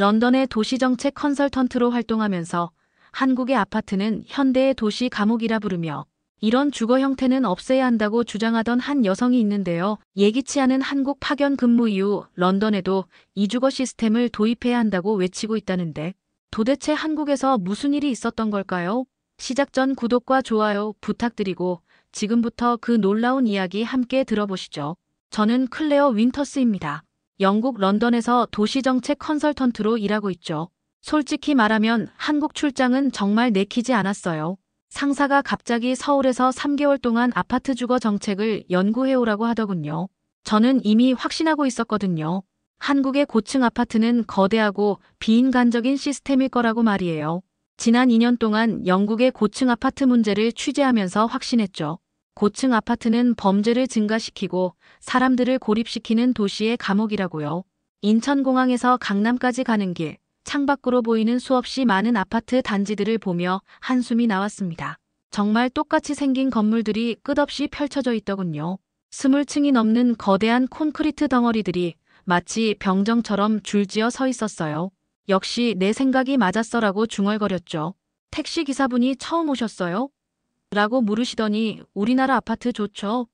런던의 도시정책 컨설턴트로 활동하면서 한국의 아파트는 현대의 도시 감옥이라 부르며 이런 주거 형태는 없애야 한다고 주장하던 한 여성이 있는데요. 예기치 않은 한국 파견 근무 이후 런던에도 이주거 시스템을 도입해야 한다고 외치고 있다는데 도대체 한국에서 무슨 일이 있었던 걸까요? 시작 전 구독과 좋아요 부탁드리고 지금부터 그 놀라운 이야기 함께 들어보시죠. 저는 클레어 윈터스입니다. 영국 런던에서 도시정책 컨설턴트로 일하고 있죠. 솔직히 말하면 한국 출장은 정말 내키지 않았어요. 상사가 갑자기 서울에서 3개월 동안 아파트 주거 정책을 연구해오라고 하더군요. 저는 이미 확신하고 있었거든요. 한국의 고층 아파트는 거대하고 비인간적인 시스템일 거라고 말이에요. 지난 2년 동안 영국의 고층 아파트 문제를 취재하면서 확신했죠. 고층 아파트는 범죄를 증가시키고 사람들을 고립시키는 도시의 감옥이라고요. 인천공항에서 강남까지 가는 길, 창밖으로 보이는 수없이 많은 아파트 단지들을 보며 한숨이 나왔습니다. 정말 똑같이 생긴 건물들이 끝없이 펼쳐져 있더군요. 20층이 넘는 거대한 콘크리트 덩어리들이 마치 병정처럼 줄지어 서 있었어요. 역시 내 생각이 맞았어라고 중얼거렸죠. 택시 기사분이 처음 오셨어요? 라고 물으시더니 우리나라 아파트 좋죠?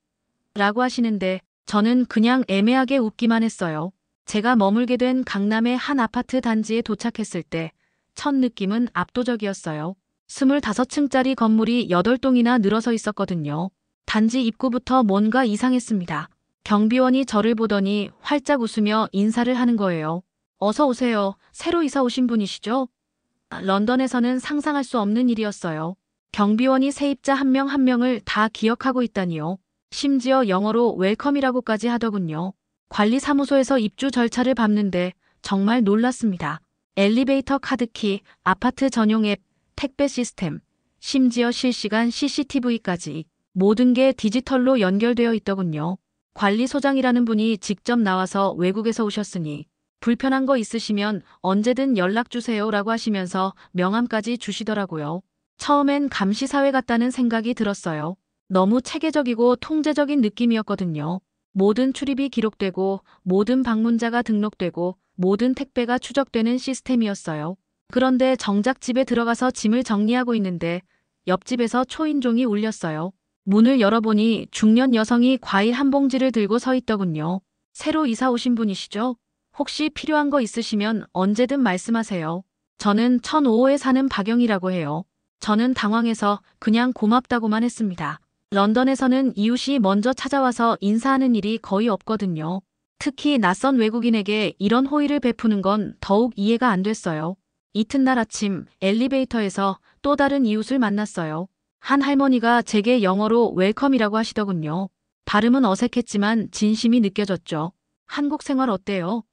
라고 하시는데 저는 그냥 애매하게 웃기만 했어요. 제가 머물게 된 강남의 한 아파트 단지에 도착했을 때 첫 느낌은 압도적이었어요. 25층짜리 건물이 8동이나 늘어서 있었거든요. 단지 입구부터 뭔가 이상했습니다. 경비원이 저를 보더니 활짝 웃으며 인사를 하는 거예요. 어서 오세요. 새로 이사 오신 분이시죠? 런던에서는 상상할 수 없는 일이었어요. 경비원이 세입자 한 명 한 명을 다 기억하고 있다니요. 심지어 영어로 웰컴이라고까지 하더군요. 관리사무소에서 입주 절차를 밟는데 정말 놀랐습니다. 엘리베이터 카드키, 아파트 전용 앱, 택배 시스템, 심지어 실시간 CCTV까지 모든 게 디지털로 연결되어 있더군요. 관리소장이라는 분이 직접 나와서 외국에서 오셨으니 불편한 거 있으시면 언제든 연락 주세요 라고 하시면서 명함까지 주시더라고요. 처음엔 감시사회 같다는 생각이 들었어요. 너무 체계적이고 통제적인 느낌이었거든요. 모든 출입이 기록되고 모든 방문자가 등록되고 모든 택배가 추적되는 시스템이었어요. 그런데 정작 집에 들어가서 짐을 정리하고 있는데 옆집에서 초인종이 울렸어요. 문을 열어보니 중년 여성이 과일 한 봉지를 들고 서 있더군요. 새로 이사 오신 분이시죠? 혹시 필요한 거 있으시면 언제든 말씀하세요. 저는 1005호에 사는 박영이라고 해요. 저는 당황해서 그냥 고맙다고만 했습니다. 런던에서는 이웃이 먼저 찾아와서 인사하는 일이 거의 없거든요. 특히 낯선 외국인에게 이런 호의를 베푸는 건 더욱 이해가 안 됐어요. 이튿날 아침 엘리베이터에서 또 다른 이웃을 만났어요. 한 할머니가 제게 영어로 웰컴이라고 하시더군요. 발음은 어색했지만 진심이 느껴졌죠. 한국 생활 어때요?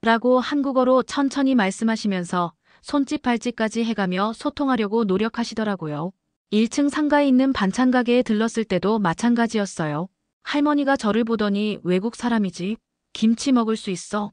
라고 한국어로 천천히 말씀하시면서 손짓 발짓까지 해가며 소통하려고 노력하시더라고요. 1층 상가에 있는 반찬 가게에 들렀을 때도 마찬가지였어요. 할머니가 저를 보더니 외국 사람이지? 김치 먹을 수 있어?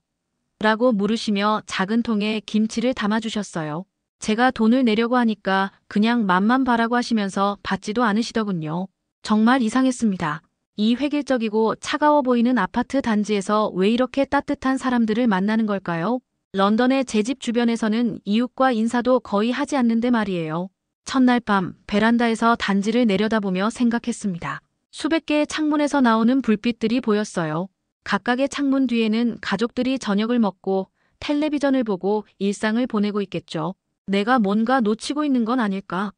라고 물으시며 작은 통에 김치를 담아주셨어요. 제가 돈을 내려고 하니까 그냥 맛만 봐라고 하시면서 받지도 않으시더군요. 정말 이상했습니다. 이 획일적이고 차가워 보이는 아파트 단지에서 왜 이렇게 따뜻한 사람들을 만나는 걸까요? 런던의 제 집 주변에서는 이웃과 인사도 거의 하지 않는데 말이에요. 첫날 밤 베란다에서 단지를 내려다보며 생각했습니다. 수백 개의 창문에서 나오는 불빛들이 보였어요. 각각의 창문 뒤에는 가족들이 저녁을 먹고 텔레비전을 보고 일상을 보내고 있겠죠. 내가 뭔가 놓치고 있는 건 아닐까?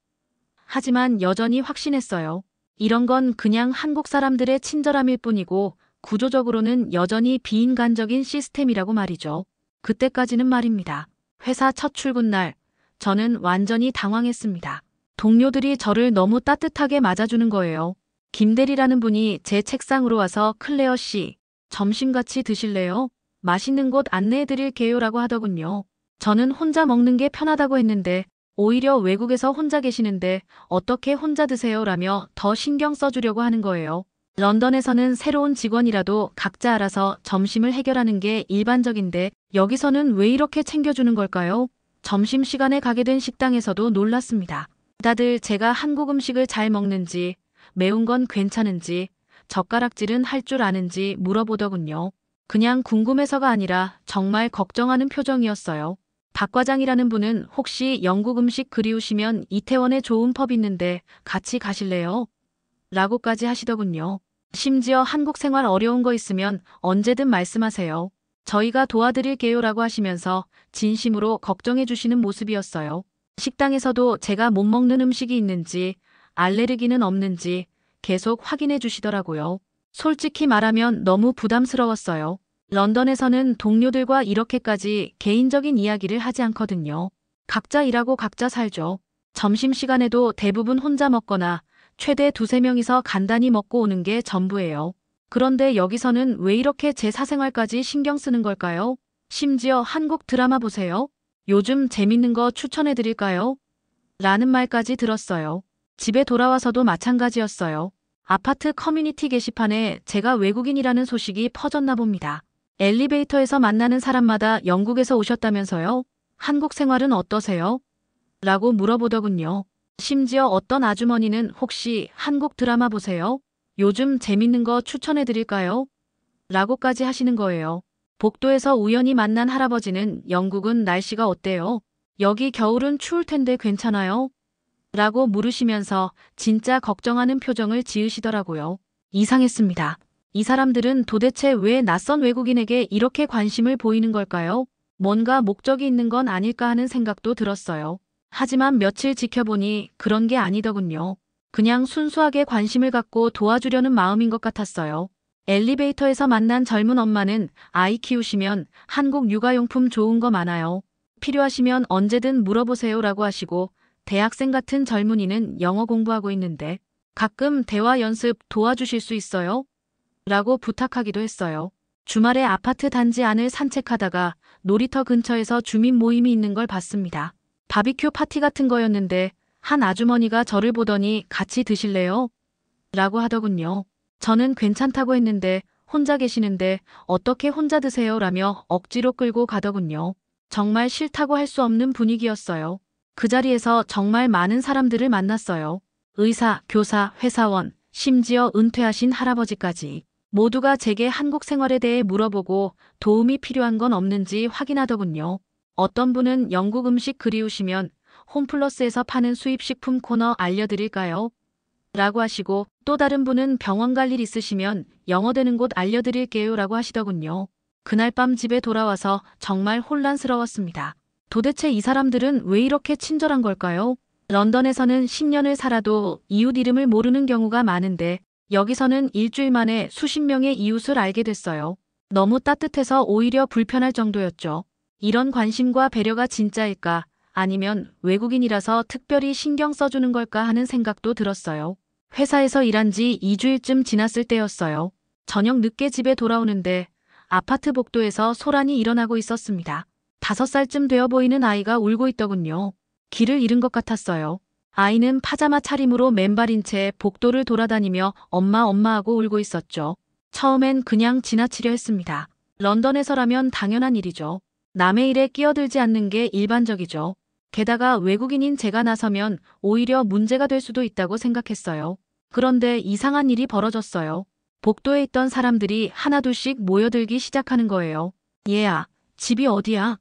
하지만 여전히 확신했어요. 이런 건 그냥 한국 사람들의 친절함일 뿐이고 구조적으로는 여전히 비인간적인 시스템이라고 말이죠. 그때까지는 말입니다. 회사 첫 출근 날 저는 완전히 당황했습니다. 동료들이 저를 너무 따뜻하게 맞아주는 거예요. 김대리라는 분이 제 책상으로 와서 클레어 씨, 점심 같이 드실래요? 맛있는 곳 안내해드릴게요 라고 하더군요. 저는 혼자 먹는 게 편하다고 했는데 오히려 외국에서 혼자 계시는데 어떻게 혼자 드세요 라며 더 신경 써주려고 하는 거예요. 런던에서는 새로운 직원이라도 각자 알아서 점심을 해결하는 게 일반적인데 여기서는 왜 이렇게 챙겨주는 걸까요? 점심시간에 가게 된 식당에서도 놀랐습니다. 다들 제가 한국 음식을 잘 먹는지, 매운 건 괜찮은지, 젓가락질은 할 줄 아는지 물어보더군요. 그냥 궁금해서가 아니라 정말 걱정하는 표정이었어요. 박 과장이라는 분은 혹시 영국 음식 그리우시면 이태원에 좋은 펍 있는데 같이 가실래요? 라고까지 하시더군요. 심지어 한국 생활 어려운 거 있으면 언제든 말씀하세요. 저희가 도와드릴게요 라고 하시면서 진심으로 걱정해 주시는 모습이었어요. 식당에서도 제가 못 먹는 음식이 있는지, 알레르기는 없는지 계속 확인해 주시더라고요. 솔직히 말하면 너무 부담스러웠어요. 런던에서는 동료들과 이렇게까지 개인적인 이야기를 하지 않거든요. 각자 일하고 각자 살죠. 점심시간에도 대부분 혼자 먹거나 최대 2~3명이서 간단히 먹고 오는 게 전부예요. 그런데 여기서는 왜 이렇게 제 사생활까지 신경 쓰는 걸까요? 심지어 한국 드라마 보세요. 요즘 재밌는 거 추천해 드릴까요? 라는 말까지 들었어요. 집에 돌아와서도 마찬가지였어요. 아파트 커뮤니티 게시판에 제가 외국인이라는 소식이 퍼졌나 봅니다. 엘리베이터에서 만나는 사람마다 영국에서 오셨다면서요? 한국 생활은 어떠세요? 라고 물어보더군요. 심지어 어떤 아주머니는 혹시 한국 드라마 보세요? 요즘 재밌는 거 추천해 드릴까요? 라고까지 하시는 거예요. 복도에서 우연히 만난 할아버지는 영국은 날씨가 어때요? 여기 겨울은 추울 텐데 괜찮아요? 라고 물으시면서 진짜 걱정하는 표정을 지으시더라고요. 이상했습니다. 이 사람들은 도대체 왜 낯선 외국인에게 이렇게 관심을 보이는 걸까요? 뭔가 목적이 있는 건 아닐까 하는 생각도 들었어요. 하지만 며칠 지켜보니 그런 게 아니더군요. 그냥 순수하게 관심을 갖고 도와주려는 마음인 것 같았어요. 엘리베이터에서 만난 젊은 엄마는 아이 키우시면 한국 육아용품 좋은 거 많아요. 필요하시면 언제든 물어보세요 라고 하시고 대학생 같은 젊은이는 영어 공부하고 있는데 가끔 대화 연습 도와주실 수 있어요? 라고 부탁하기도 했어요. 주말에 아파트 단지 안을 산책하다가 놀이터 근처에서 주민 모임이 있는 걸 봤습니다. 바비큐 파티 같은 거였는데 한 아주머니가 저를 보더니 같이 드실래요? 라고 하더군요. 저는 괜찮다고 했는데 혼자 계시는데 어떻게 혼자 드세요? 라며 억지로 끌고 가더군요. 정말 싫다고 할 수 없는 분위기였어요. 그 자리에서 정말 많은 사람들을 만났어요. 의사, 교사, 회사원, 심지어 은퇴하신 할아버지까지. 모두가 제게 한국 생활에 대해 물어보고 도움이 필요한 건 없는지 확인하더군요. 어떤 분은 영국 음식 그리우시면 홈플러스에서 파는 수입식품 코너 알려드릴까요? 라고 하시고 또 다른 분은 병원 갈 일 있으시면 영어 되는 곳 알려드릴게요 라고 하시더군요. 그날 밤 집에 돌아와서 정말 혼란스러웠습니다. 도대체 이 사람들은 왜 이렇게 친절한 걸까요? 런던에서는 10년을 살아도 이웃 이름을 모르는 경우가 많은데 여기서는 일주일 만에 수십 명의 이웃을 알게 됐어요. 너무 따뜻해서 오히려 불편할 정도였죠. 이런 관심과 배려가 진짜일까? 아니면 외국인이라서 특별히 신경 써주는 걸까 하는 생각도 들었어요. 회사에서 일한 지 2주일쯤 지났을 때였어요. 저녁 늦게 집에 돌아오는데 아파트 복도에서 소란이 일어나고 있었습니다. 5살쯤 되어 보이는 아이가 울고 있더군요. 길을 잃은 것 같았어요. 아이는 파자마 차림으로 맨발인 채 복도를 돌아다니며 엄마 엄마 하고 울고 있었죠. 처음엔 그냥 지나치려 했습니다. 런던에서라면 당연한 일이죠. 남의 일에 끼어들지 않는 게 일반적이죠. 게다가 외국인인 제가 나서면 오히려 문제가 될 수도 있다고 생각했어요. 그런데 이상한 일이 벌어졌어요. 복도에 있던 사람들이 하나둘씩 모여들기 시작하는 거예요. 얘야, 집이 어디야?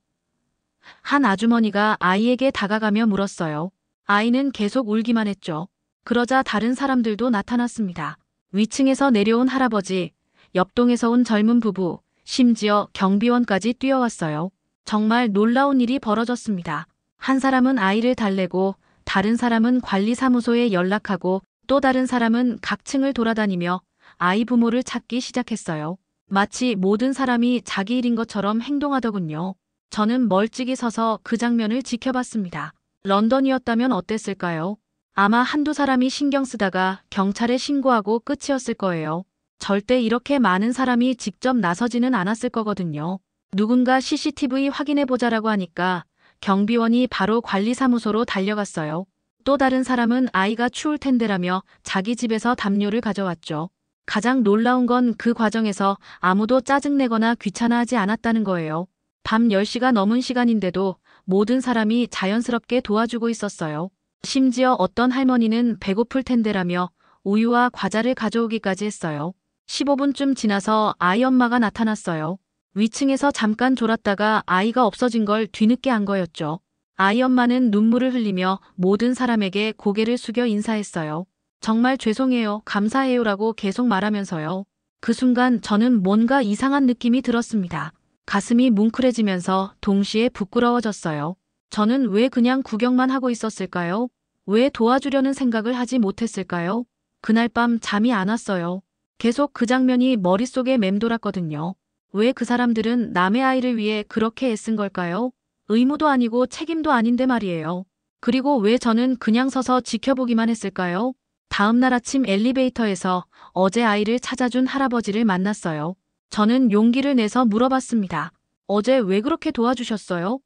한 아주머니가 아이에게 다가가며 물었어요. 아이는 계속 울기만 했죠. 그러자 다른 사람들도 나타났습니다. 위층에서 내려온 할아버지, 옆동에서 온 젊은 부부, 심지어 경비원까지 뛰어왔어요. 정말 놀라운 일이 벌어졌습니다. 한 사람은 아이를 달래고 다른 사람은 관리사무소에 연락하고 또 다른 사람은 각 층을 돌아다니며 아이 부모를 찾기 시작했어요. 마치 모든 사람이 자기 일인 것처럼 행동하더군요. 저는 멀찍이 서서 그 장면을 지켜봤습니다. 런던이었다면 어땠을까요? 아마 한두 사람이 신경 쓰다가 경찰에 신고하고 끝이었을 거예요. 절대 이렇게 많은 사람이 직접 나서지는 않았을 거거든요. 누군가 CCTV 확인해보자라고 하니까 경비원이 바로 관리사무소로 달려갔어요. 또 다른 사람은 아이가 추울 텐데라며 자기 집에서 담요를 가져왔죠. 가장 놀라운 건 그 과정에서 아무도 짜증내거나 귀찮아하지 않았다는 거예요. 밤 10시가 넘은 시간인데도 모든 사람이 자연스럽게 도와주고 있었어요. 심지어 어떤 할머니는 배고플 텐데라며 우유와 과자를 가져오기까지 했어요. 15분쯤 지나서 아이 엄마가 나타났어요. 위층에서 잠깐 졸았다가 아이가 없어진 걸 뒤늦게 안 거였죠. 아이 엄마는 눈물을 흘리며 모든 사람에게 고개를 숙여 인사했어요. 정말 죄송해요, 감사해요라고 계속 말하면서요. 그 순간 저는 뭔가 이상한 느낌이 들었습니다. 가슴이 뭉클해지면서 동시에 부끄러워졌어요. 저는 왜 그냥 구경만 하고 있었을까요? 왜 도와주려는 생각을 하지 못했을까요? 그날 밤 잠이 안 왔어요. 계속 그 장면이 머릿속에 맴돌았거든요. 왜 그 사람들은 남의 아이를 위해 그렇게 애쓴 걸까요? 의무도 아니고 책임도 아닌데 말이에요. 그리고 왜 저는 그냥 서서 지켜보기만 했을까요? 다음 날 아침 엘리베이터에서 어제 아이를 찾아준 할아버지를 만났어요. 저는 용기를 내서 물어봤습니다. 어제 왜 그렇게 도와주셨어요?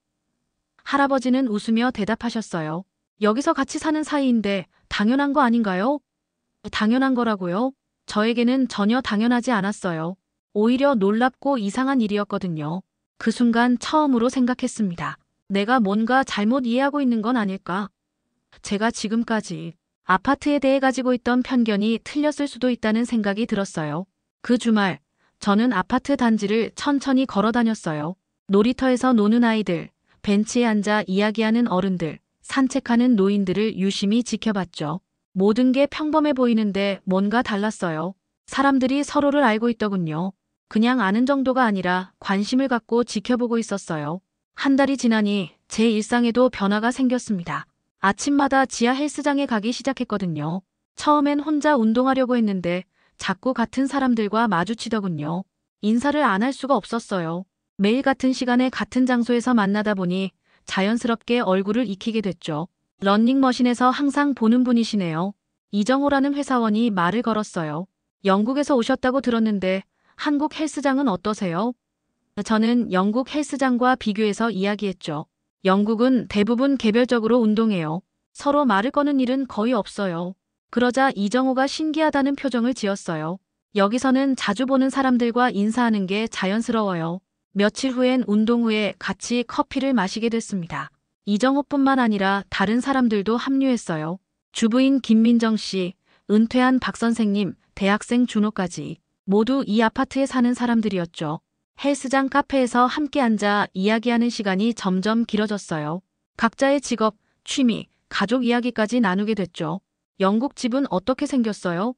할아버지는 웃으며 대답하셨어요. 여기서 같이 사는 사이인데 당연한 거 아닌가요? 당연한 거라고요? 저에게는 전혀 당연하지 않았어요. 오히려 놀랍고 이상한 일이었거든요. 그 순간 처음으로 생각했습니다. 내가 뭔가 잘못 이해하고 있는 건 아닐까? 제가 지금까지 아파트에 대해 가지고 있던 편견이 틀렸을 수도 있다는 생각이 들었어요. 그 주말, 저는 아파트 단지를 천천히 걸어 다녔어요. 놀이터에서 노는 아이들, 벤치에 앉아 이야기하는 어른들, 산책하는 노인들을 유심히 지켜봤죠. 모든 게 평범해 보이는데 뭔가 달랐어요. 사람들이 서로를 알고 있더군요. 그냥 아는 정도가 아니라 관심을 갖고 지켜보고 있었어요. 한 달이 지나니 제 일상에도 변화가 생겼습니다. 아침마다 지하 헬스장에 가기 시작했거든요. 처음엔 혼자 운동하려고 했는데 자꾸 같은 사람들과 마주치더군요. 인사를 안 할 수가 없었어요. 매일 같은 시간에 같은 장소에서 만나다 보니 자연스럽게 얼굴을 익히게 됐죠. 러닝머신에서 항상 보는 분이시네요. 이정호라는 회사원이 말을 걸었어요. 영국에서 오셨다고 들었는데 한국 헬스장은 어떠세요? 저는 영국 헬스장과 비교해서 이야기했죠. 영국은 대부분 개별적으로 운동해요. 서로 말을 거는 일은 거의 없어요. 그러자 이정호가 신기하다는 표정을 지었어요. 여기서는 자주 보는 사람들과 인사하는 게 자연스러워요. 며칠 후엔 운동 후에 같이 커피를 마시게 됐습니다. 이정호뿐만 아니라 다른 사람들도 합류했어요. 주부인 김민정 씨, 은퇴한 박 선생님, 대학생 준호까지 모두 이 아파트에 사는 사람들이었죠. 헬스장 카페에서 함께 앉아 이야기하는 시간이 점점 길어졌어요. 각자의 직업, 취미, 가족 이야기까지 나누게 됐죠. 영국 집은 어떻게 생겼어요?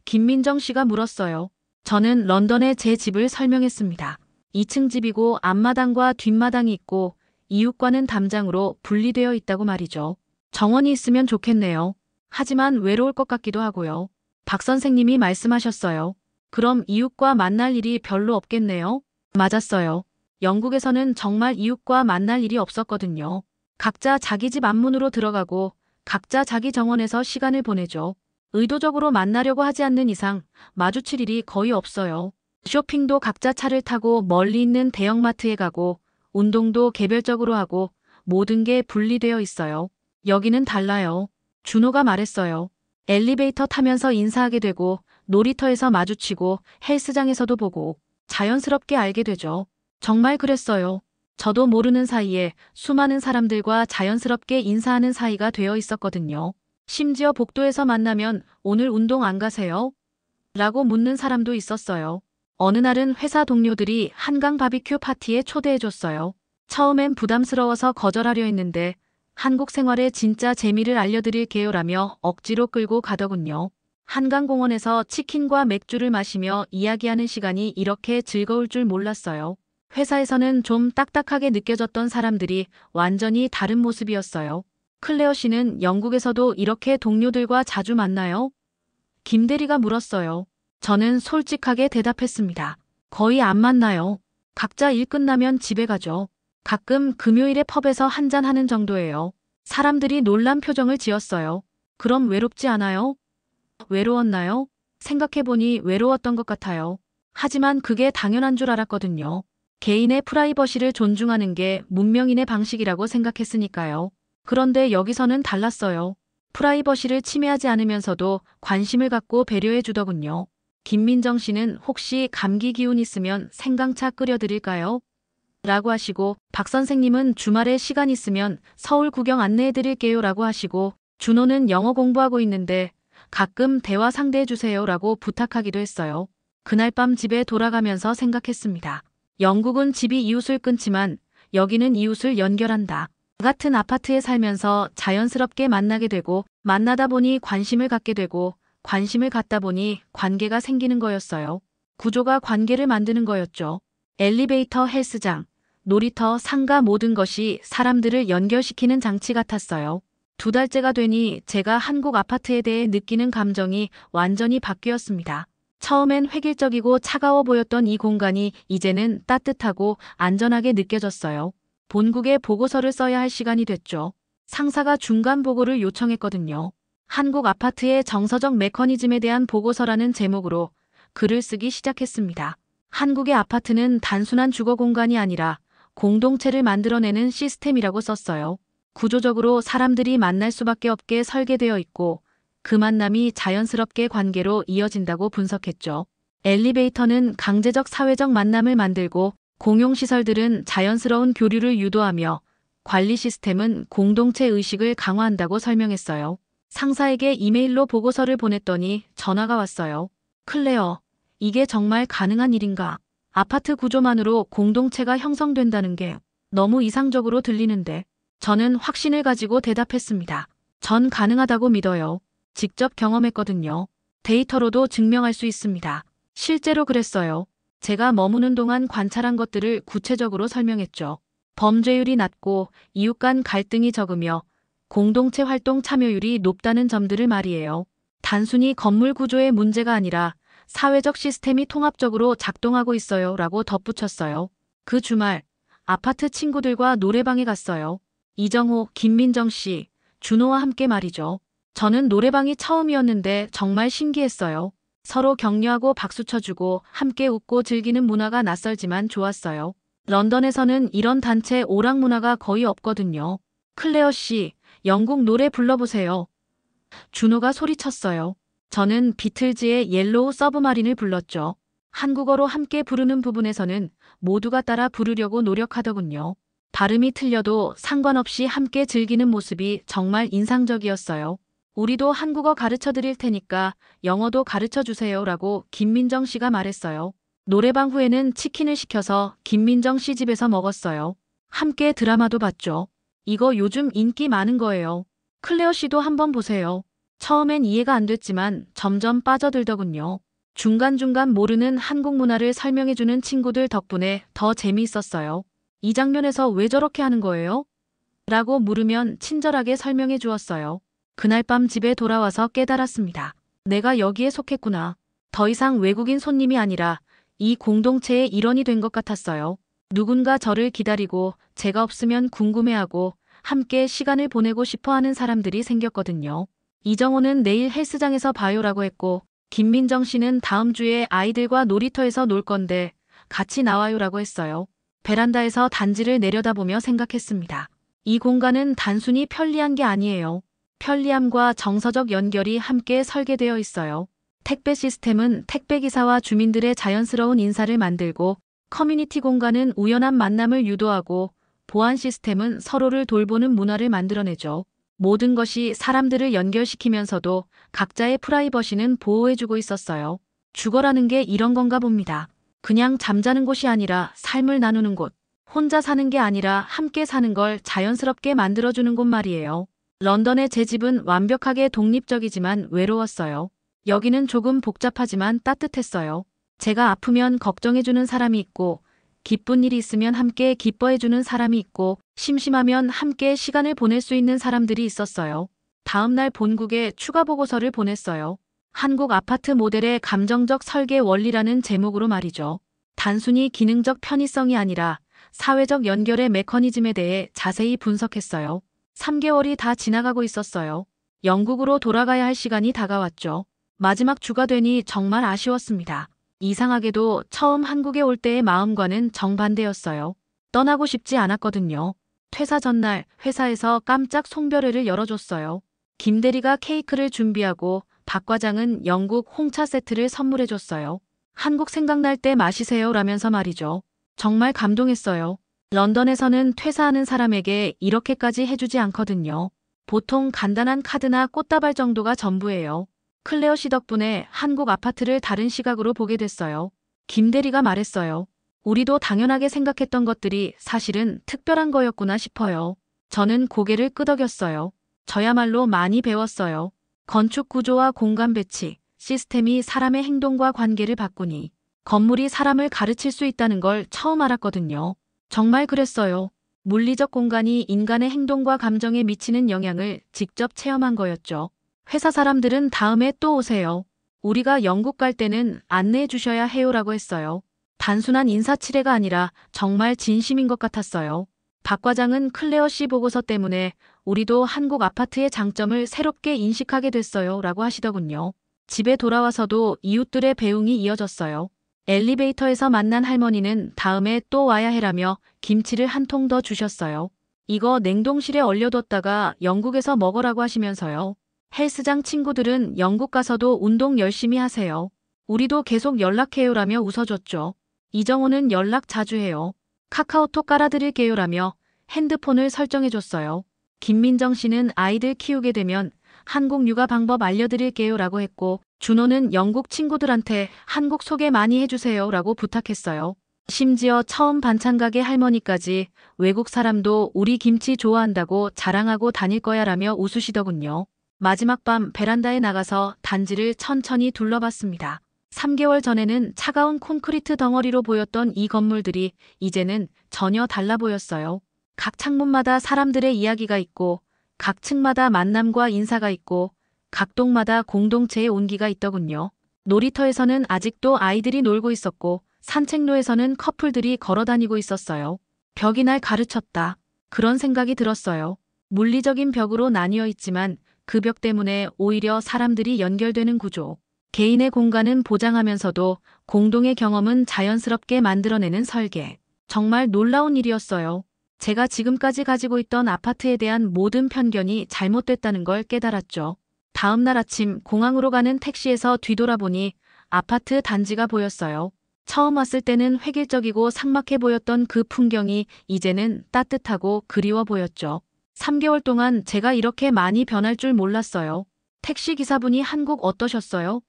김민정 씨가 물었어요. 저는 런던에 제 집을 설명했습니다. 2층 집이고 앞마당과 뒷마당이 있고 이웃과는 담장으로 분리되어 있다고 말이죠. 정원이 있으면 좋겠네요. 하지만 외로울 것 같기도 하고요. 박 선생님이 말씀하셨어요. 그럼 이웃과 만날 일이 별로 없겠네요? 맞았어요. 영국에서는 정말 이웃과 만날 일이 없었거든요. 각자 자기 집 앞문으로 들어가고 각자 자기 정원에서 시간을 보내죠. 의도적으로 만나려고 하지 않는 이상 마주칠 일이 거의 없어요. 쇼핑도 각자 차를 타고 멀리 있는 대형마트에 가고 운동도 개별적으로 하고 모든 게 분리되어 있어요. 여기는 달라요. 준호가 말했어요. 엘리베이터 타면서 인사하게 되고 놀이터에서 마주치고 헬스장에서도 보고 자연스럽게 알게 되죠. 정말 그랬어요. 저도 모르는 사이에 수많은 사람들과 자연스럽게 인사하는 사이가 되어 있었거든요. 심지어 복도에서 만나면 오늘 운동 안 가세요? 라고 묻는 사람도 있었어요. 어느 날은 회사 동료들이 한강 바비큐 파티에 초대해줬어요. 처음엔 부담스러워서 거절하려 했는데 한국 생활의 진짜 재미를 알려드릴게요라며 억지로 끌고 가더군요. 한강공원에서 치킨과 맥주를 마시며 이야기하는 시간이 이렇게 즐거울 줄 몰랐어요. 회사에서는 좀 딱딱하게 느껴졌던 사람들이 완전히 다른 모습이었어요. 클레어 씨는 영국에서도 이렇게 동료들과 자주 만나요? 김 대리가 물었어요. 저는 솔직하게 대답했습니다. 거의 안 만나요. 각자 일 끝나면 집에 가죠. 가끔 금요일에 펍에서 한잔하는 정도예요. 사람들이 놀란 표정을 지었어요. 그럼 외롭지 않아요? 외로웠나요? 생각해보니 외로웠던 것 같아요. 하지만 그게 당연한 줄 알았거든요. 개인의 프라이버시를 존중하는 게 문명인의 방식이라고 생각했으니까요. 그런데 여기서는 달랐어요. 프라이버시를 침해하지 않으면서도 관심을 갖고 배려해 주더군요. 김민정 씨는 혹시 감기 기운 있으면 생강차 끓여드릴까요? 라고 하시고 박 선생님은 주말에 시간 있으면 서울 구경 안내해 드릴게요 라고 하시고 준호는 영어 공부하고 있는데 가끔 대화 상대해 주세요 라고 부탁하기도 했어요. 그날 밤 집에 돌아가면서 생각했습니다. 영국은 집이 이웃을 끊지만 여기는 이웃을 연결한다. 같은 아파트에 살면서 자연스럽게 만나게 되고 만나다 보니 관심을 갖게 되고 관심을 갖다 보니 관계가 생기는 거였어요. 구조가 관계를 만드는 거였죠. 엘리베이터, 헬스장, 놀이터, 상가 모든 것이 사람들을 연결시키는 장치 같았어요. 2달째가 되니 제가 한국 아파트에 대해 느끼는 감정이 완전히 바뀌었습니다. 처음엔 획일적이고 차가워 보였던 이 공간이 이제는 따뜻하고 안전하게 느껴졌어요. 본국에 보고서를 써야 할 시간이 됐죠. 상사가 중간 보고를 요청했거든요. 한국 아파트의 정서적 메커니즘에 대한 보고서라는 제목으로 글을 쓰기 시작했습니다. 한국의 아파트는 단순한 주거 공간이 아니라 공동체를 만들어내는 시스템이라고 썼어요. 구조적으로 사람들이 만날 수밖에 없게 설계되어 있고 그 만남이 자연스럽게 관계로 이어진다고 분석했죠. 엘리베이터는 강제적 사회적 만남을 만들고 공용시설들은 자연스러운 교류를 유도하며 관리 시스템은 공동체 의식을 강화한다고 설명했어요. 상사에게 이메일로 보고서를 보냈더니 전화가 왔어요. 클레어, 이게 정말 가능한 일인가? 아파트 구조만으로 공동체가 형성된다는 게 너무 이상적으로 들리는데 저는 확신을 가지고 대답했습니다. 전 가능하다고 믿어요. 직접 경험했거든요. 데이터로도 증명할 수 있습니다. 실제로 그랬어요. 제가 머무는 동안 관찰한 것들을 구체적으로 설명했죠. 범죄율이 낮고 이웃 간 갈등이 적으며 공동체 활동 참여율이 높다는 점들을 말이에요. 단순히 건물 구조의 문제가 아니라 사회적 시스템이 통합적으로 작동하고 있어요 라고 덧붙였어요. 그 주말 아파트 친구들과 노래방에 갔어요. 이정호, 김민정 씨, 준호와 함께 말이죠. 저는 노래방이 처음이었는데 정말 신기했어요. 서로 격려하고 박수 쳐주고 함께 웃고 즐기는 문화가 낯설지만 좋았어요. 런던에서는 이런 단체 오락 문화가 거의 없거든요. 클레어 씨, 영국 노래 불러보세요. 준호가 소리쳤어요. 저는 비틀즈의 옐로우 서브마린을 불렀죠. 한국어로 함께 부르는 부분에서는 모두가 따라 부르려고 노력하더군요. 발음이 틀려도 상관없이 함께 즐기는 모습이 정말 인상적이었어요. 우리도 한국어 가르쳐 드릴 테니까 영어도 가르쳐 주세요 라고 김민정 씨가 말했어요. 노래방 후에는 치킨을 시켜서 김민정 씨 집에서 먹었어요. 함께 드라마도 봤죠. 이거 요즘 인기 많은 거예요. 클레어 씨도 한번 보세요. 처음엔 이해가 안 됐지만 점점 빠져들더군요. 중간중간 모르는 한국 문화를 설명해주는 친구들 덕분에 더 재미있었어요. 이 장면에서 왜 저렇게 하는 거예요? 라고 물으면 친절하게 설명해 주었어요. 그날 밤 집에 돌아와서 깨달았습니다. 내가 여기에 속했구나. 더 이상 외국인 손님이 아니라 이 공동체의 일원이 된 것 같았어요. 누군가 저를 기다리고 제가 없으면 궁금해하고 함께 시간을 보내고 싶어하는 사람들이 생겼거든요. 이정호는 내일 헬스장에서 봐요라고 했고 김민정 씨는 다음 주에 아이들과 놀이터에서 놀 건데 같이 나와요라고 했어요. 베란다에서 단지를 내려다보며 생각했습니다. 이 공간은 단순히 편리한 게 아니에요. 편리함과 정서적 연결이 함께 설계되어 있어요. 택배 시스템은 택배기사와 주민들의 자연스러운 인사를 만들고 커뮤니티 공간은 우연한 만남을 유도하고 보안 시스템은 서로를 돌보는 문화를 만들어내죠. 모든 것이 사람들을 연결시키면서도 각자의 프라이버시는 보호해주고 있었어요. 주거라는 게 이런 건가 봅니다. 그냥 잠자는 곳이 아니라 삶을 나누는 곳. 혼자 사는 게 아니라 함께 사는 걸 자연스럽게 만들어주는 곳 말이에요. 런던의 제 집은 완벽하게 독립적이지만 외로웠어요. 여기는 조금 복잡하지만 따뜻했어요. 제가 아프면 걱정해주는 사람이 있고 기쁜 일이 있으면 함께 기뻐해주는 사람이 있고 심심하면 함께 시간을 보낼 수 있는 사람들이 있었어요. 다음 날 본국에 추가 보고서를 보냈어요. 한국 아파트 모델의 감정적 설계 원리라는 제목으로 말이죠. 단순히 기능적 편의성이 아니라 사회적 연결의 메커니즘에 대해 자세히 분석했어요. 3개월이 다 지나가고 있었어요. 영국으로 돌아가야 할 시간이 다가왔죠. 마지막 주가 되니 정말 아쉬웠습니다. 이상하게도 처음 한국에 올 때의 마음과는 정반대였어요. 떠나고 싶지 않았거든요. 퇴사 전날 회사에서 깜짝 송별회를 열어줬어요. 김 대리가 케이크를 준비하고 박 과장은 영국 홍차 세트를 선물해줬어요. 한국 생각날 때 마시세요 라면서 말이죠. 정말 감동했어요. 런던에서는 퇴사하는 사람에게 이렇게까지 해주지 않거든요. 보통 간단한 카드나 꽃다발 정도가 전부예요. 클레어 씨 덕분에 한국 아파트를 다른 시각으로 보게 됐어요. 김 대리가 말했어요. 우리도 당연하게 생각했던 것들이 사실은 특별한 거였구나 싶어요. 저는 고개를 끄덕였어요. 저야말로 많이 배웠어요. 건축 구조와 공간 배치, 시스템이 사람의 행동과 관계를 바꾸니 건물이 사람을 가르칠 수 있다는 걸 처음 알았거든요. 정말 그랬어요. 물리적 공간이 인간의 행동과 감정에 미치는 영향을 직접 체험한 거였죠. 회사 사람들은 다음에 또 오세요. 우리가 영국 갈 때는 안내해 주셔야 해요라고 했어요. 단순한 인사치레가 아니라 정말 진심인 것 같았어요. 박 과장은 클레어 씨 보고서 때문에 우리도 한국 아파트의 장점을 새롭게 인식하게 됐어요 라고 하시더군요. 집에 돌아와서도 이웃들의 배웅이 이어졌어요. 엘리베이터에서 만난 할머니는 다음에 또 와야 해라며 김치를 한 통 더 주셨어요. 이거 냉동실에 얼려뒀다가 영국에서 먹으라고 하시면서요. 헬스장 친구들은 영국 가서도 운동 열심히 하세요. 우리도 계속 연락해요라며 웃어줬죠. 이정호는 연락 자주 해요. 카카오톡 깔아드릴게요라며 핸드폰을 설정해줬어요. 김민정 씨는 아이들 키우게 되면 한국 육아 방법 알려드릴게요라고 했고, 준호는 영국 친구들한테 한국 소개 많이 해주세요라고 부탁했어요. 심지어 처음 반찬 가게 할머니까지 외국 사람도 우리 김치 좋아한다고 자랑하고 다닐 거야라며 웃으시더군요. 마지막 밤 베란다에 나가서 단지를 천천히 둘러봤습니다. 3개월 전에는 차가운 콘크리트 덩어리로 보였던 이 건물들이 이제는 전혀 달라 보였어요. 각 창문마다 사람들의 이야기가 있고, 각 층마다 만남과 인사가 있고, 각 동마다 공동체의 온기가 있더군요. 놀이터에서는 아직도 아이들이 놀고 있었고, 산책로에서는 커플들이 걸어다니고 있었어요. 벽이 날 가르쳤다. 그런 생각이 들었어요. 물리적인 벽으로 나뉘어 있지만 그 벽 때문에 오히려 사람들이 연결되는 구조. 개인의 공간은 보장하면서도 공동의 경험은 자연스럽게 만들어내는 설계. 정말 놀라운 일이었어요. 제가 지금까지 가지고 있던 아파트에 대한 모든 편견이 잘못됐다는 걸 깨달았죠. 다음 날 아침 공항으로 가는 택시에서 뒤돌아보니 아파트 단지가 보였어요. 처음 왔을 때는 획일적이고 삭막해 보였던 그 풍경이 이제는 따뜻하고 그리워 보였죠. 3개월 동안 제가 이렇게 많이 변할 줄 몰랐어요. 택시 기사분이 한국 어떠셨어요?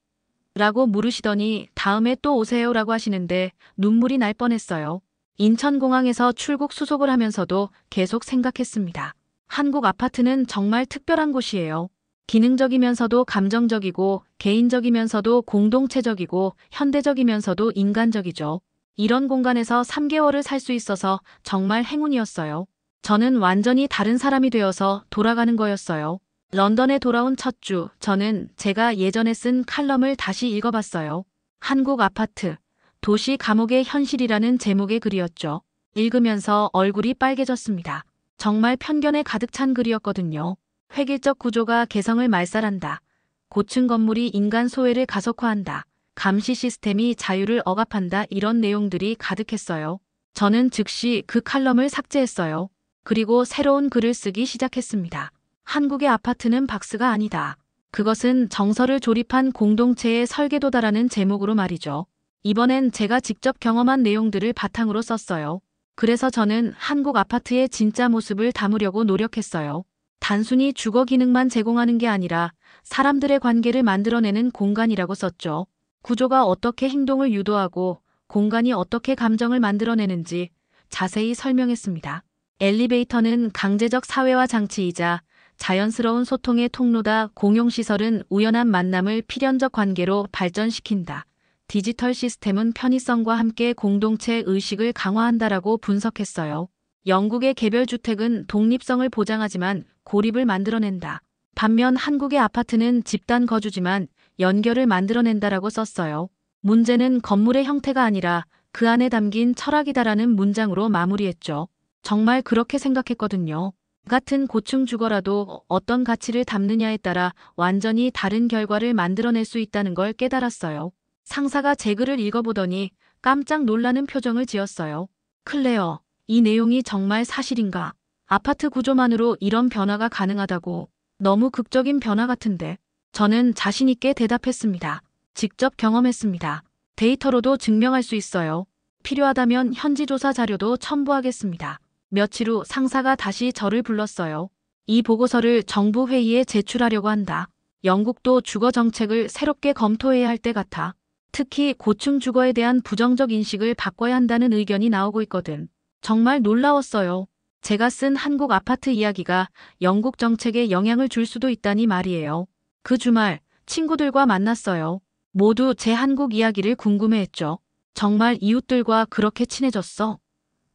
라고 물으시더니 다음에 또 오세요 라고 하시는데 눈물이 날 뻔했어요. 인천공항에서 출국 수속을 하면서도 계속 생각했습니다. 한국 아파트는 정말 특별한 곳이에요. 기능적이면서도 감정적이고 개인적이면서도 공동체적이고 현대적이면서도 인간적이죠. 이런 공간에서 3개월을 살 수 있어서 정말 행운이었어요. 저는 완전히 다른 사람이 되어서 돌아가는 거였어요. 런던에 돌아온 첫 주, 저는 제가 예전에 쓴 칼럼을 다시 읽어봤어요. 한국 아파트, 도시 감옥의 현실이라는 제목의 글이었죠. 읽으면서 얼굴이 빨개졌습니다. 정말 편견에 가득 찬 글이었거든요. 획일적 구조가 개성을 말살한다. 고층 건물이 인간 소외를 가속화한다. 감시 시스템이 자유를 억압한다. 이런 내용들이 가득했어요. 저는 즉시 그 칼럼을 삭제했어요. 그리고 새로운 글을 쓰기 시작했습니다. 한국의 아파트는 박스가 아니다. 그것은 정서를 조립한 공동체의 설계도다라는 제목으로 말이죠. 이번엔 제가 직접 경험한 내용들을 바탕으로 썼어요. 그래서 저는 한국 아파트의 진짜 모습을 담으려고 노력했어요. 단순히 주거 기능만 제공하는 게 아니라 사람들의 관계를 만들어내는 공간이라고 썼죠. 구조가 어떻게 행동을 유도하고 공간이 어떻게 감정을 만들어내는지 자세히 설명했습니다. 엘리베이터는 강제적 사회화 장치이자 자연스러운 소통의 통로다. 공용시설은 우연한 만남을 필연적 관계로 발전시킨다. 디지털 시스템은 편의성과 함께 공동체 의식을 강화한다라고 분석했어요. 영국의 개별주택은 독립성을 보장하지만 고립을 만들어낸다. 반면 한국의 아파트는 집단 거주지만 연결을 만들어낸다라고 썼어요. 문제는 건물의 형태가 아니라 그 안에 담긴 철학이다라는 문장으로 마무리했죠. 정말 그렇게 생각했거든요. 같은 고층 주거라도 어떤 가치를 담느냐에 따라 완전히 다른 결과를 만들어낼 수 있다는 걸 깨달았어요. 상사가 제 글을 읽어보더니 깜짝 놀라는 표정을 지었어요. 클레어, 이 내용이 정말 사실인가? 아파트 구조만으로 이런 변화가 가능하다고. 너무 극적인 변화 같은데. 저는 자신 있게 대답했습니다. 직접 경험했습니다. 데이터로도 증명할 수 있어요. 필요하다면 현지 조사 자료도 첨부하겠습니다. 며칠 후 상사가 다시 저를 불렀어요. 이 보고서를 정부 회의에 제출하려고 한다. 영국도 주거 정책을 새롭게 검토해야 할 때 같아. 특히 고층 주거에 대한 부정적 인식을 바꿔야 한다는 의견이 나오고 있거든. 정말 놀라웠어요. 제가 쓴 한국 아파트 이야기가 영국 정책에 영향을 줄 수도 있다니 말이에요. 그 주말 친구들과 만났어요. 모두 제 한국 이야기를 궁금해했죠. 정말 이웃들과 그렇게 친해졌어?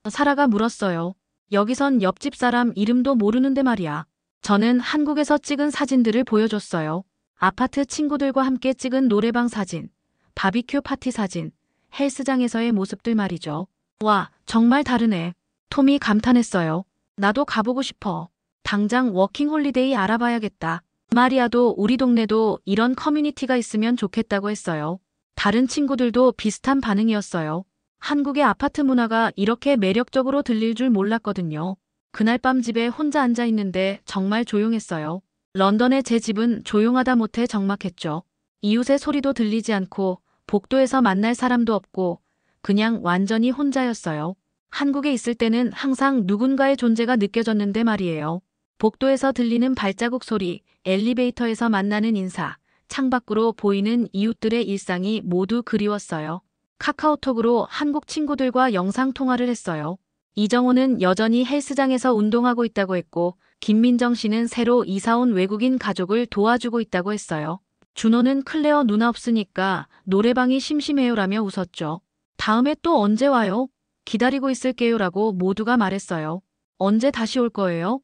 사라가 물었어요. 여기선 옆집 사람 이름도 모르는데 말이야. 저는 한국에서 찍은 사진들을 보여줬어요. 아파트 친구들과 함께 찍은 노래방 사진, 바비큐 파티 사진, 헬스장에서의 모습들 말이죠. 와, 정말 다르네. 톰이 감탄했어요. 나도 가보고 싶어. 당장 워킹홀리데이 알아봐야겠다. 마리아도 우리 동네도 이런 커뮤니티가 있으면 좋겠다고 했어요. 다른 친구들도 비슷한 반응이었어요. 한국의 아파트 문화가 이렇게 매력적으로 들릴 줄 몰랐거든요. 그날 밤 집에 혼자 앉아 있는데 정말 조용했어요. 런던의 제 집은 조용하다 못해 적막했죠. 이웃의 소리도 들리지 않고 복도에서 만날 사람도 없고 그냥 완전히 혼자였어요. 한국에 있을 때는 항상 누군가의 존재가 느껴졌는데 말이에요. 복도에서 들리는 발자국 소리, 엘리베이터에서 만나는 인사, 창밖으로 보이는 이웃들의 일상이 모두 그리웠어요. 카카오톡으로 한국 친구들과 영상통화를 했어요. 이정호는 여전히 헬스장에서 운동하고 있다고 했고 김민정 씨는 새로 이사온 외국인 가족을 도와주고 있다고 했어요. 준호는 클레어 누나 없으니까 노래방이 심심해요라며 웃었죠. 다음에 또 언제 와요? 기다리고 있을게요라고 모두가 말했어요. 언제 다시 올 거예요?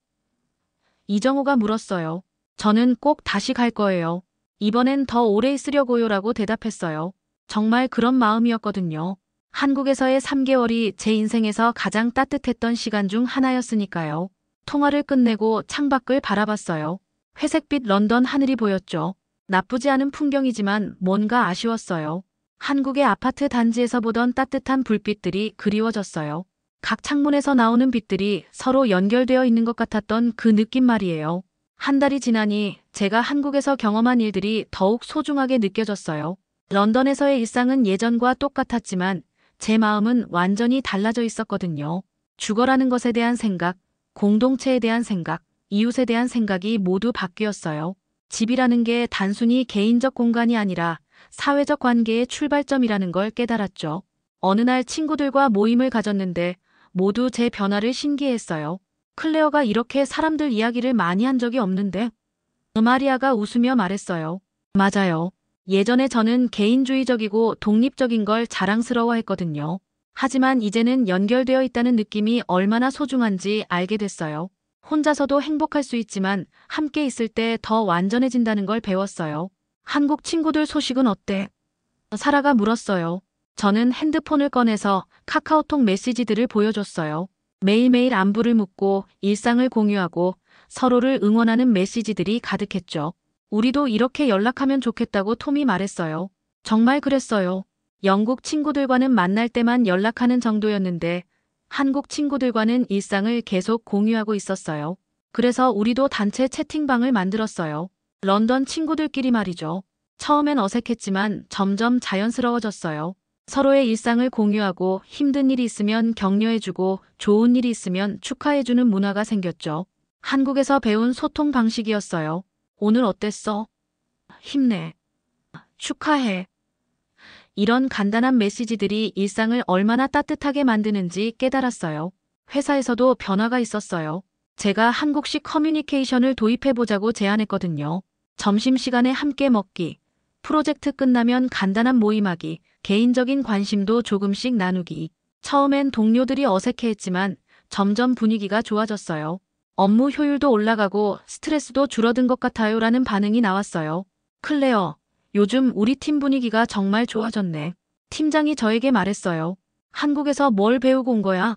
이정호가 물었어요. 저는 꼭 다시 갈 거예요. 이번엔 더 오래 있으려고요라고 대답했어요. 정말 그런 마음이었거든요. 한국에서의 3개월이 제 인생에서 가장 따뜻했던 시간 중 하나였으니까요. 통화를 끝내고 창밖을 바라봤어요. 회색빛 런던 하늘이 보였죠. 나쁘지 않은 풍경이지만 뭔가 아쉬웠어요. 한국의 아파트 단지에서 보던 따뜻한 불빛들이 그리워졌어요. 각 창문에서 나오는 빛들이 서로 연결되어 있는 것 같았던 그 느낌 말이에요. 한 달이 지나니 제가 한국에서 경험한 일들이 더욱 소중하게 느껴졌어요. 런던에서의 일상은 예전과 똑같았지만 제 마음은 완전히 달라져 있었거든요. 주거라는 것에 대한 생각, 공동체에 대한 생각, 이웃에 대한 생각이 모두 바뀌었어요. 집이라는 게 단순히 개인적 공간이 아니라 사회적 관계의 출발점이라는 걸 깨달았죠. 어느 날 친구들과 모임을 가졌는데 모두 제 변화를 신기해했어요. 클레어가 이렇게 사람들 이야기를 많이 한 적이 없는데? 마리아가 웃으며 말했어요. 맞아요. 예전에 저는 개인주의적이고 독립적인 걸 자랑스러워했거든요. 하지만 이제는 연결되어 있다는 느낌이 얼마나 소중한지 알게 됐어요. 혼자서도 행복할 수 있지만 함께 있을 때 더 완전해진다는 걸 배웠어요. 한국 친구들 소식은 어때? 사라가 물었어요. 저는 핸드폰을 꺼내서 카카오톡 메시지들을 보여줬어요. 매일매일 안부를 묻고 일상을 공유하고 서로를 응원하는 메시지들이 가득했죠. 우리도 이렇게 연락하면 좋겠다고 톰이 말했어요. 정말 그랬어요. 영국 친구들과는 만날 때만 연락하는 정도였는데 한국 친구들과는 일상을 계속 공유하고 있었어요. 그래서 우리도 단체 채팅방을 만들었어요. 런던 친구들끼리 말이죠. 처음엔 어색했지만 점점 자연스러워졌어요. 서로의 일상을 공유하고 힘든 일이 있으면 격려해주고 좋은 일이 있으면 축하해주는 문화가 생겼죠. 한국에서 배운 소통 방식이었어요. 오늘 어땠어? 힘내. 축하해. 이런 간단한 메시지들이 일상을 얼마나 따뜻하게 만드는지 깨달았어요. 회사에서도 변화가 있었어요. 제가 한국식 커뮤니케이션을 도입해보자고 제안했거든요. 점심시간에 함께 먹기, 프로젝트 끝나면 간단한 모임하기, 개인적인 관심도 조금씩 나누기. 처음엔 동료들이 어색해했지만 점점 분위기가 좋아졌어요. 업무 효율도 올라가고 스트레스도 줄어든 것 같아요 라는 반응이 나왔어요. 클레어, 요즘 우리 팀 분위기가 정말 좋아졌네. 팀장이 저에게 말했어요. 한국에서 뭘 배우고 온 거야?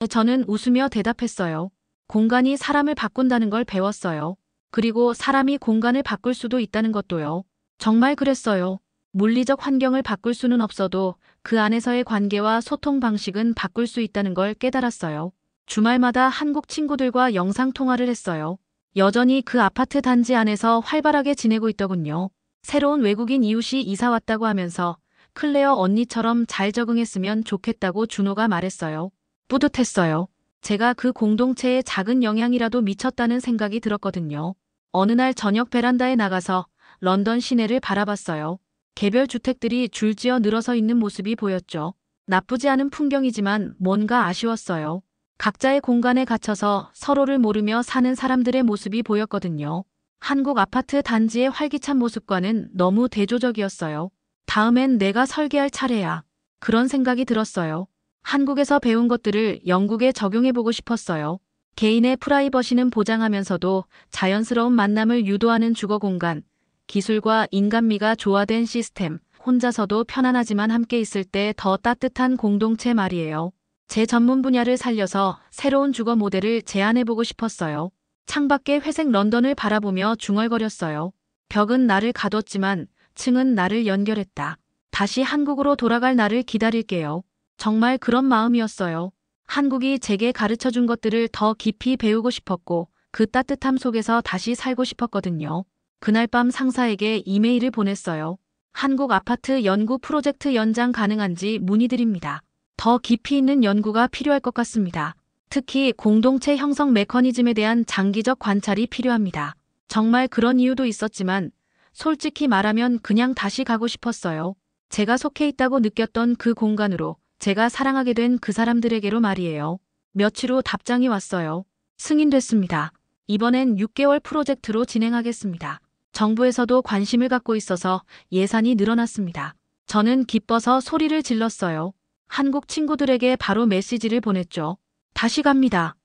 저는 웃으며 대답했어요. 공간이 사람을 바꾼다는 걸 배웠어요. 그리고 사람이 공간을 바꿀 수도 있다는 것도요. 정말 그랬어요. 물리적 환경을 바꿀 수는 없어도 그 안에서의 관계와 소통 방식은 바꿀 수 있다는 걸 깨달았어요. 주말마다 한국 친구들과 영상통화를 했어요. 여전히 그 아파트 단지 안에서 활발하게 지내고 있더군요. 새로운 외국인 이웃이 이사 왔다고 하면서 클레어 언니처럼 잘 적응했으면 좋겠다고 준호가 말했어요. 뿌듯했어요. 제가 그 공동체에 작은 영향이라도 미쳤다는 생각이 들었거든요. 어느 날 저녁 베란다에 나가서 런던 시내를 바라봤어요. 개별 주택들이 줄지어 늘어서 있는 모습이 보였죠. 나쁘지 않은 풍경이지만 뭔가 아쉬웠어요. 각자의 공간에 갇혀서 서로를 모르며 사는 사람들의 모습이 보였거든요. 한국 아파트 단지의 활기찬 모습과는 너무 대조적이었어요. 다음엔 내가 설계할 차례야. 그런 생각이 들었어요. 한국에서 배운 것들을 영국에 적용해보고 싶었어요. 개인의 프라이버시는 보장하면서도 자연스러운 만남을 유도하는 주거 공간, 기술과 인간미가 조화된 시스템, 혼자서도 편안하지만 함께 있을 때 더 따뜻한 공동체 말이에요. 제 전문 분야를 살려서 새로운 주거 모델을 제안해보고 싶었어요. 창밖의 회색 런던을 바라보며 중얼거렸어요. 벽은 나를 가뒀지만 층은 나를 연결했다. 다시 한국으로 돌아갈 날을 기다릴게요. 정말 그런 마음이었어요. 한국이 제게 가르쳐준 것들을 더 깊이 배우고 싶었고 그 따뜻함 속에서 다시 살고 싶었거든요. 그날 밤 상사에게 이메일을 보냈어요. 한국 아파트 연구 프로젝트 연장 가능한지 문의드립니다. 더 깊이 있는 연구가 필요할 것 같습니다. 특히 공동체 형성 메커니즘에 대한 장기적 관찰이 필요합니다. 정말 그런 이유도 있었지만 솔직히 말하면 그냥 다시 가고 싶었어요. 제가 속해 있다고 느꼈던 그 공간으로, 제가 사랑하게 된 그 사람들에게로 말이에요. 며칠 후 답장이 왔어요. 승인됐습니다. 이번엔 6개월 프로젝트로 진행하겠습니다. 정부에서도 관심을 갖고 있어서 예산이 늘어났습니다. 저는 기뻐서 소리를 질렀어요. 한국 친구들에게 바로 메시지를 보냈죠. 다시 갑니다.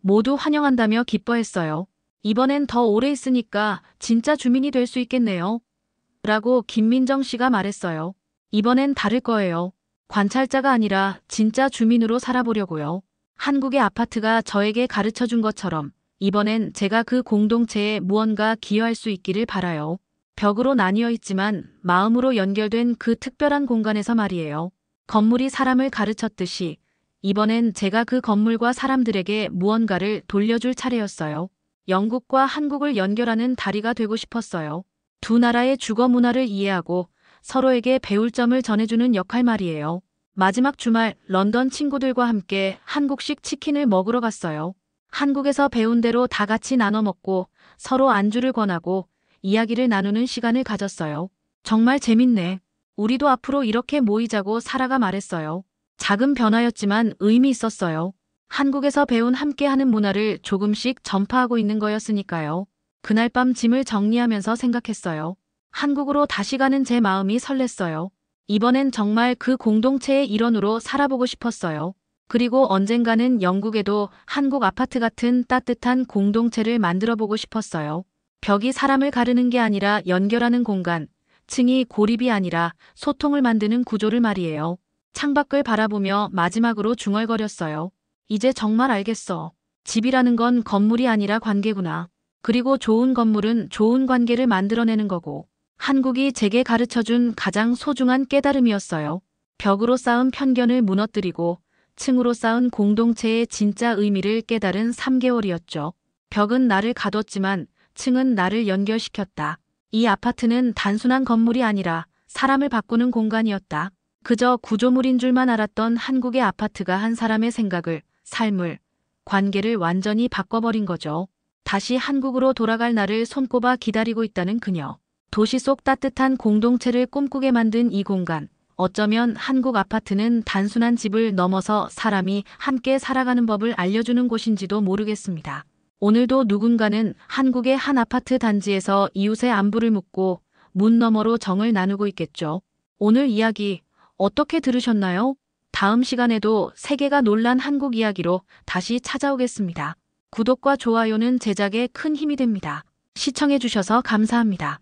모두 환영한다며 기뻐했어요. 이번엔 더 오래 있으니까 진짜 주민이 될 수 있겠네요. 라고 김민정 씨가 말했어요. 이번엔 다를 거예요. 관찰자가 아니라 진짜 주민으로 살아보려고요. 한국의 아파트가 저에게 가르쳐준 것처럼 이번엔 제가 그 공동체에 무언가 기여할 수 있기를 바라요. 벽으로 나뉘어 있지만 마음으로 연결된 그 특별한 공간에서 말이에요. 건물이 사람을 가르쳤듯이 이번엔 제가 그 건물과 사람들에게 무언가를 돌려줄 차례였어요. 영국과 한국을 연결하는 다리가 되고 싶었어요. 두 나라의 주거 문화를 이해하고 서로에게 배울 점을 전해주는 역할 말이에요. 마지막 주말 런던 친구들과 함께 한국식 치킨을 먹으러 갔어요. 한국에서 배운 대로 다 같이 나눠 먹고 서로 안주를 권하고 이야기를 나누는 시간을 가졌어요. 정말 재밌네. 우리도 앞으로 이렇게 모이자고 사라가 말했어요. 작은 변화였지만 의미 있었어요. 한국에서 배운 함께하는 문화를 조금씩 전파하고 있는 거였으니까요. 그날 밤 짐을 정리하면서 생각했어요. 한국으로 다시 가는 제 마음이 설렜어요. 이번엔 정말 그 공동체의 일원으로 살아보고 싶었어요. 그리고 언젠가는 영국에도 한국 아파트 같은 따뜻한 공동체를 만들어보고 싶었어요. 벽이 사람을 가르는 게 아니라 연결하는 공간, 층이 고립이 아니라 소통을 만드는 구조를 말이에요. 창밖을 바라보며 마지막으로 중얼거렸어요. 이제 정말 알겠어. 집이라는 건 건물이 아니라 관계구나. 그리고 좋은 건물은 좋은 관계를 만들어내는 거고. 한국이 제게 가르쳐준 가장 소중한 깨달음이었어요. 벽으로 쌓은 편견을 무너뜨리고 층으로 쌓은 공동체의 진짜 의미를 깨달은 3개월이었죠. 벽은 나를 가뒀지만 층은 나를 연결시켰다. 이 아파트는 단순한 건물이 아니라 사람을 바꾸는 공간이었다. 그저 구조물인 줄만 알았던 한국의 아파트가 한 사람의 생각을, 삶을, 관계를 완전히 바꿔버린 거죠. 다시 한국으로 돌아갈 날을 손꼽아 기다리고 있다는 그녀. 도시 속 따뜻한 공동체를 꿈꾸게 만든 이 공간. 어쩌면 한국 아파트는 단순한 집을 넘어서 사람이 함께 살아가는 법을 알려주는 곳인지도 모르겠습니다. 오늘도 누군가는 한국의 한 아파트 단지에서 이웃의 안부를 묻고 문 너머로 정을 나누고 있겠죠. 오늘 이야기 어떻게 들으셨나요? 다음 시간에도 세계가 놀란 한국 이야기로 다시 찾아오겠습니다. 구독과 좋아요는 제작에 큰 힘이 됩니다. 시청해주셔서 감사합니다.